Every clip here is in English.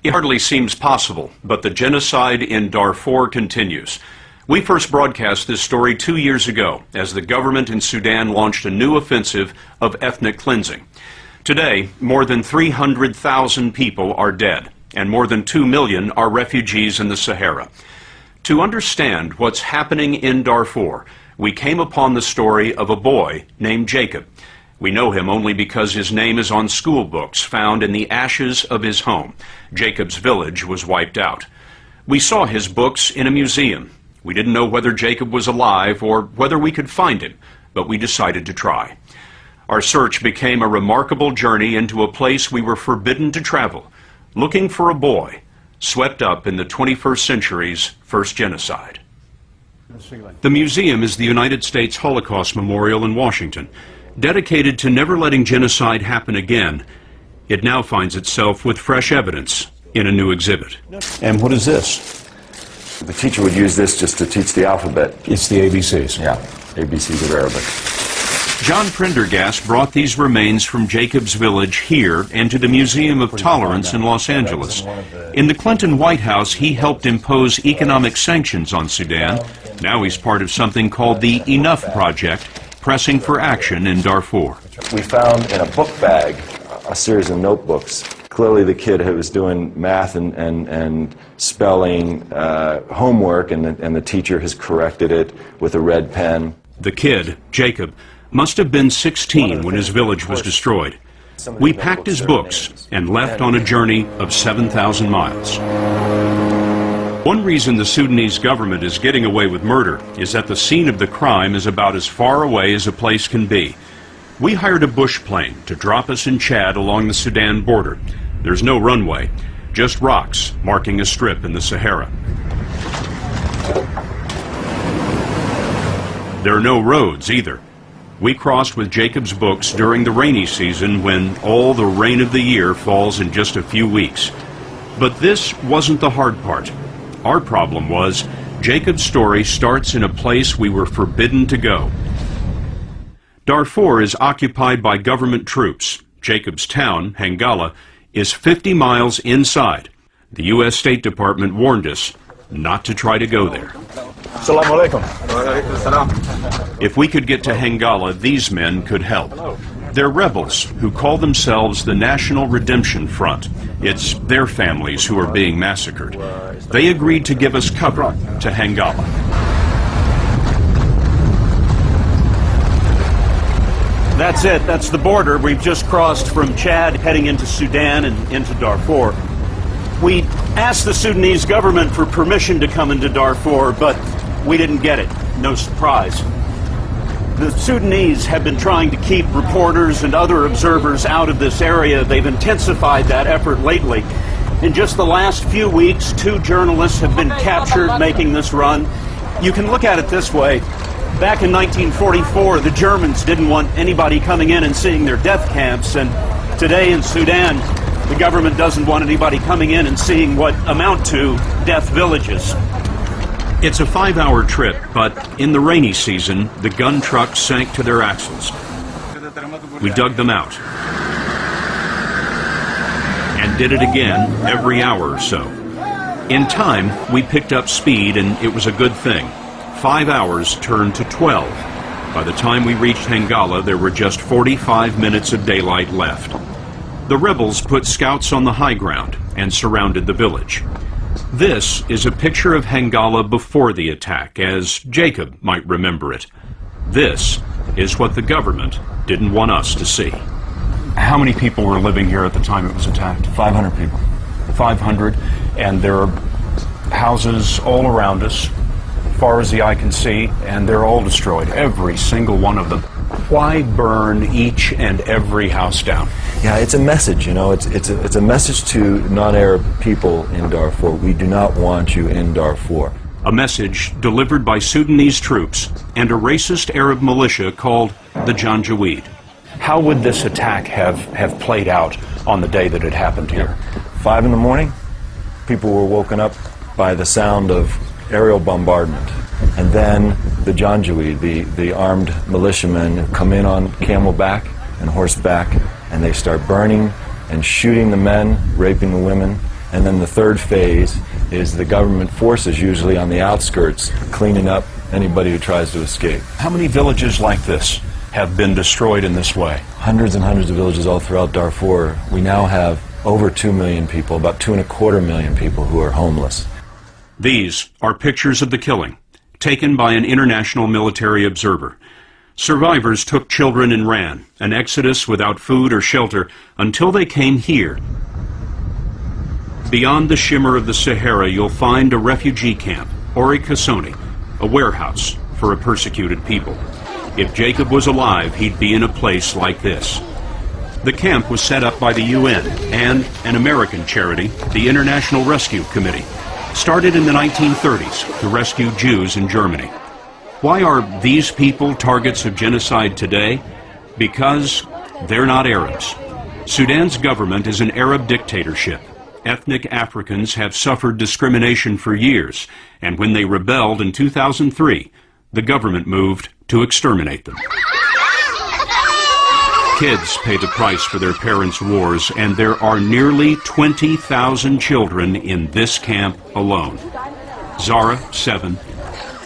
It hardly seems possible, but the genocide in Darfur continues. We first broadcast this story 2 years ago as the government in Sudan launched a new offensive of ethnic cleansing. Today, more than 300,000 people are dead, and more than 2 million are refugees in the Sahara. To understand what's happening in Darfur, we came upon the story of a boy named Jacob. We know him only because his name is on school books found in the ashes of his home. Jacob's village was wiped out. We saw his books in a museum. We didn't know whether Jacob was alive or whether we could find him, but we decided to try. Our search became a remarkable journey into a place we were forbidden to travel, looking for a boy swept up in the 21st century's first genocide. The museum is the United States Holocaust Memorial in Washington. Dedicated to never letting genocide happen again, it now finds itself with fresh evidence in a new exhibit. And what is this? The teacher would use this just to teach the alphabet. It's the ABCs. Yeah, ABCs of Arabic. John Prendergast brought these remains from Jacob's village here and to the Museum of Tolerance in Los Angeles. In the Clinton White House, he helped impose economic sanctions on Sudan. Now he's part of something called the Enough Project, pressing for action in Darfur. We found in a book bag a series of notebooks. Clearly the kid who was doing math and spelling homework, and the teacher has corrected it with a red pen. The kid, Jacob, must have been 16 when his village was destroyed. We packed his books and left on a journey of 7,000 miles. One reason the Sudanese government is getting away with murder is that the scene of the crime is about as far away as a place can be. We hired a bush plane to drop us in Chad along the Sudan border. There's no runway, just rocks marking a strip in the Sahara. There are no roads either. We crossed with Jacob's books during the rainy season when all the rain of the year falls in just a few weeks. But this wasn't the hard part. Our problem was Jacob's story starts in a place we were forbidden to go. Darfur is occupied by government troops. Jacob's town, Hangala, is 50 miles inside. The U.S. State Department warned us not to try to go there. Assalamu alaikum. If we could get to Hangala, these men could help. They're rebels who call themselves the National Redemption Front. It's their families who are being massacred. They agreed to give us cover to Hangala. That's it. That's the border. We've just crossed from Chad heading into Sudan and into Darfur. We asked the Sudanese government for permission to come into Darfur, but we didn't get it. No surprise. The Sudanese have been trying to keep reporters and other observers out of this area. They've intensified that effort lately. In just the last few weeks, 2 journalists have been captured making this run. You can look at it this way. Back in 1944, the Germans didn't want anybody coming in and seeing their death camps, and today in Sudan, the government doesn't want anybody coming in and seeing what amount to death villages. It's a 5-hour trip, but in the rainy season, the gun trucks sank to their axles. We dug them out and did it again every hour or so. In time, we picked up speed, and it was a good thing. 5 hours turned to 12. By the time we reached Hangala, there were just 45 minutes of daylight left. The rebels put scouts on the high ground and surrounded the village. This is a picture of Hangala before the attack, as Jacob might remember it. This is what the government didn't want us to see. How many people were living here at the time it was attacked? 500 people. 500, and there are houses all around us, far as the eye can see, and they're all destroyed, every single one of them. Why burn each and every house down? Yeah, it's a message, you know. It's a message to non-Arab people in Darfur. We do not want you in Darfur. A message delivered by Sudanese troops and a racist Arab militia called the Janjaweed. How would this attack have played out on the day that it happened here? 5 in the morning, people were woken up by the sound of aerial bombardment. And then the Janjaweed, the armed militiamen, come in on camelback and horseback, and they start burning and shooting the men, raping the women, And then the third phase is the government forces, usually on the outskirts, cleaning up anybody who tries to escape. How many villages like this have been destroyed in this way? Hundreds and hundreds of villages all throughout Darfur. We now have over 2 million people, about 2.25 million people who are homeless. These are pictures of the killing, taken by an international military observer. Survivors took children and ran, an exodus without food or shelter, until they came here. Beyond the shimmer of the Sahara, you'll find a refugee camp, Ori Kasoni, a warehouse for a persecuted people. If Jacob was alive, he'd be in a place like this. The camp was set up by the UN and an American charity, the International Rescue Committee, started in the 1930s to rescue Jews in Germany. Why are these people targets of genocide today? Because they're not Arabs. Sudan's government is an Arab dictatorship. Ethnic Africans have suffered discrimination for years, and when they rebelled in 2003, the government moved to exterminate them. Kids pay the price for their parents' wars, and there are nearly 20,000 children in this camp alone. Zara, 7,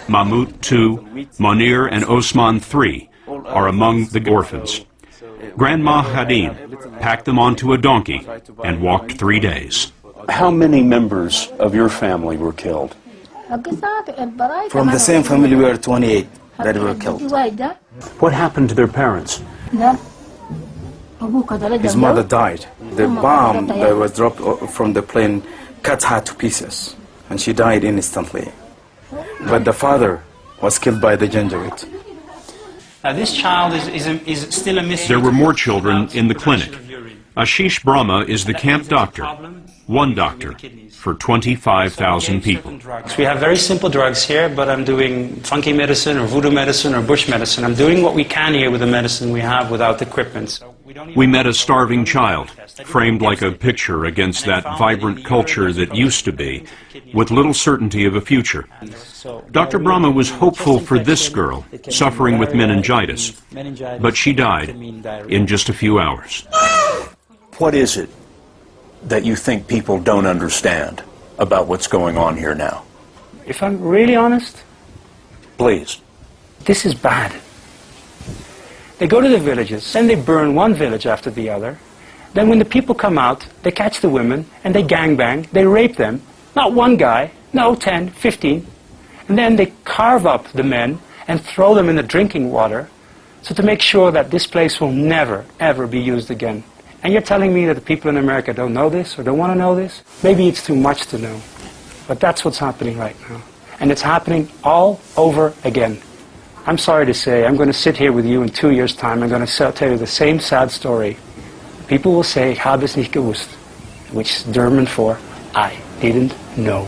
Mahmoud, 2, Monir and Osman, 3, are among the orphans. Grandma Hadin packed them onto a donkey and walked 3 days. How many members of your family were killed? From the same family, we are 28 that were killed. What happened to their parents? His mother died. The bomb that was dropped from the plane cut her to pieces, and she died instantly. But the father was killed by the Janjaweed. This child is still a mystery. There were more children in the clinic. Ashish Brahma is the camp doctor, one doctor for 25,000 people. We have very simple drugs here, but I'm doing funky medicine or voodoo medicine or bush medicine. I'm doing what we can here with the medicine we have without equipment. We met a starving child, framed like a picture against that vibrant culture that used to be, with little certainty of a future. Dr. Brahma was hopeful for this girl, suffering with meningitis, but she died in just a few hours. What is it that you think people don't understand about what's going on here now? If I'm really honest, Please. this is bad. They go to the villages, and they burn one village after the other. Then when the people come out, they catch the women, and they gangbang, they rape them. Not one guy, no, 10, 15. And then they carve up the men and throw them in the drinking water, so to make sure that this place will never, ever be used again. And you're telling me that the people in America don't know this or don't want to know this? Maybe it's too much to know. But that's what's happening right now. And it's happening all over again. I'm sorry to say, I'm going to sit here with you in 2 years' time. I'm going to tell you the same sad story. People will say, "Hab es nicht gewusst," which is German for, I didn't know.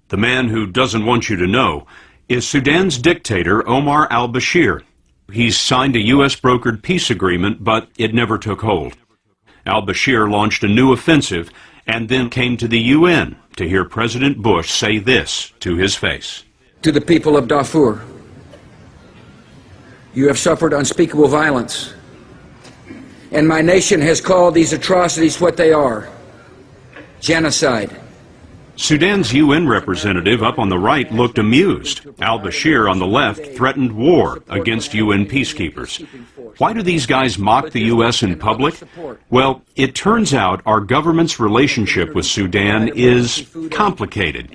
The man who doesn't want you to know is Sudan's dictator, Omar al-Bashir. He's signed a U.S.-brokered peace agreement, but it never took hold. Al-Bashir launched a new offensive and then came to the UN to hear President Bush say this to his face. To the people of Darfur, you have suffered unspeakable violence, and my nation has called these atrocities what they are: genocide. Sudan's UN representative up on the right looked amused. Al-Bashir on the left threatened war against UN peacekeepers. Why do these guys mock the U.S. in public? Well, it turns out our government's relationship with Sudan is complicated.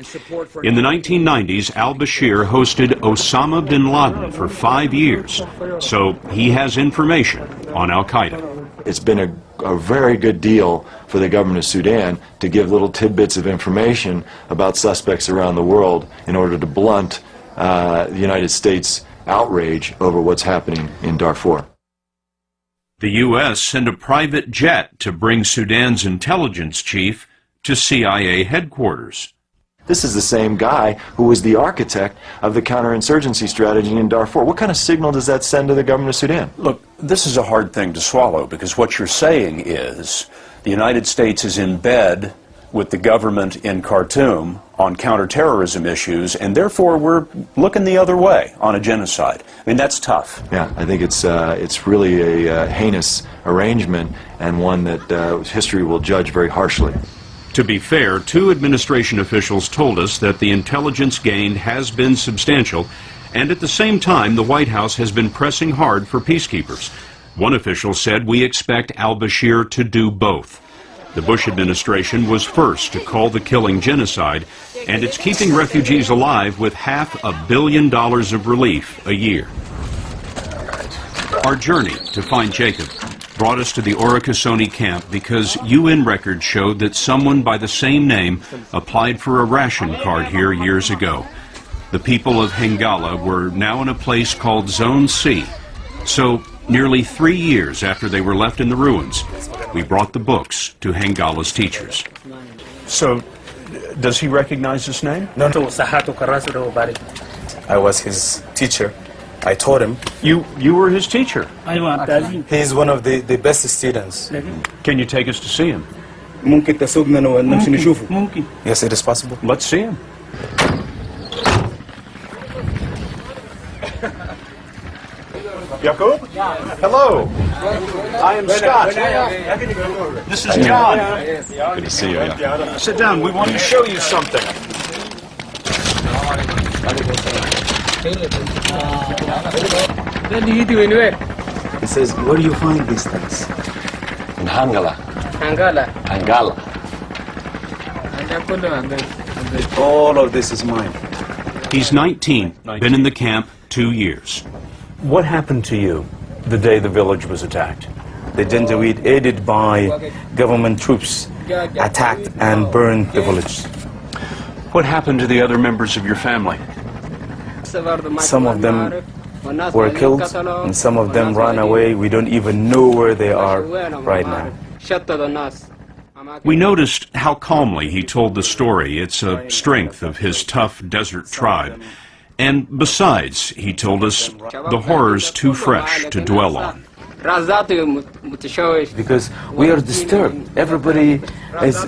In the 1990s, al-Bashir hosted Osama bin Laden for 5 years, so he has information on al-Qaeda. It's been a very good deal for the government of Sudan to give little tidbits of information about suspects around the world in order to blunt the United States' outrage over what's happening in Darfur. The U.S. sent a private jet to bring Sudan's intelligence chief to CIA headquarters. This is the same guy who was the architect of the counterinsurgency strategy in Darfur. What kind of signal does that send to the government of Sudan? Look, this is a hard thing to swallow, because what you're saying is the United States is in bed with the government in Khartoum on counterterrorism issues, and therefore we're looking the other way on a genocide. I mean, that's tough. Yeah, I think it's really a heinous arrangement, and one that history will judge very harshly. To be fair, 2 administration officials told us that the intelligence gained has been substantial, and at the same time, the White House has been pressing hard for peacekeepers. One official said, "We expect al-Bashir to do both." The Bush administration was first to call the killing genocide, and it's keeping refugees alive with $500 million of relief a year. Our journey to find Jacob brought us to the Orokosoni camp because UN records showed that someone by the same name applied for a ration card here years ago. The people of Hengala were now in a place called Zone C. So, nearly 3 years after they were left in the ruins, we brought the books to Hengala's teachers. So, does he recognize this name? No. I was his teacher. I taught him. You were his teacher. He is one of the best students. Can you take us to see him? Yes, it is possible. Let's see him. Jacob? Hello. I am Scott. This is John. Good to see you. Sit down. We want to show you something. He says, where do you find these things? In Hangala. Hangala. All of this is mine. He's 19, been in the camp 2 years. What happened to you the day the village was attacked? The Janjaweed, aided by government troops, attacked and burned the village. What happened to the other members of your family? Some of them were killed and some of them ran away. We don't even know where they are right now. We noticed how calmly he told the story. It's a strength of his tough desert tribe. And besides, he told us, the horror's too fresh to dwell on. Because we are disturbed. Everybody is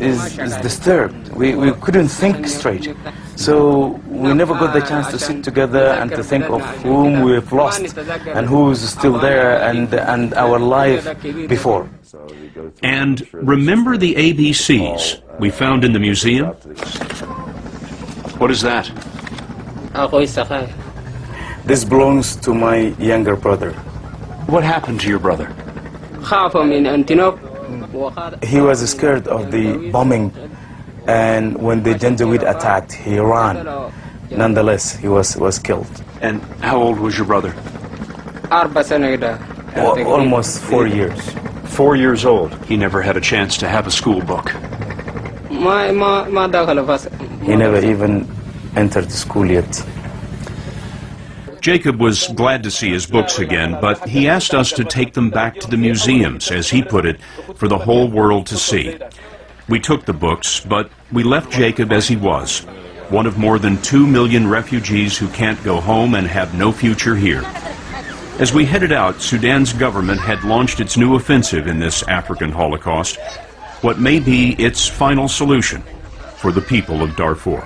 disturbed. We couldn't think straight. So we never got the chance to sit together and to think of whom we've lost and who's still there and our life before. And remember the ABCs we found in the museum? What is that? This belongs to my younger brother. What happened to your brother? He was scared of the bombing, and when the Janjaweed attacked, he ran. Nonetheless, he was killed. And how old was your brother? Almost 4 years. 4 years old. He never had a chance to have a school book. He never even entered school yet. Jacob was glad to see his books again, but he asked us to take them back to the museums, as he put it, for the whole world to see. We took the books, but we left Jacob as he was, one of more than 2 million refugees who can't go home and have no future here. As we headed out, Sudan's government had launched its new offensive in this African Holocaust, what may be its final solution for the people of Darfur.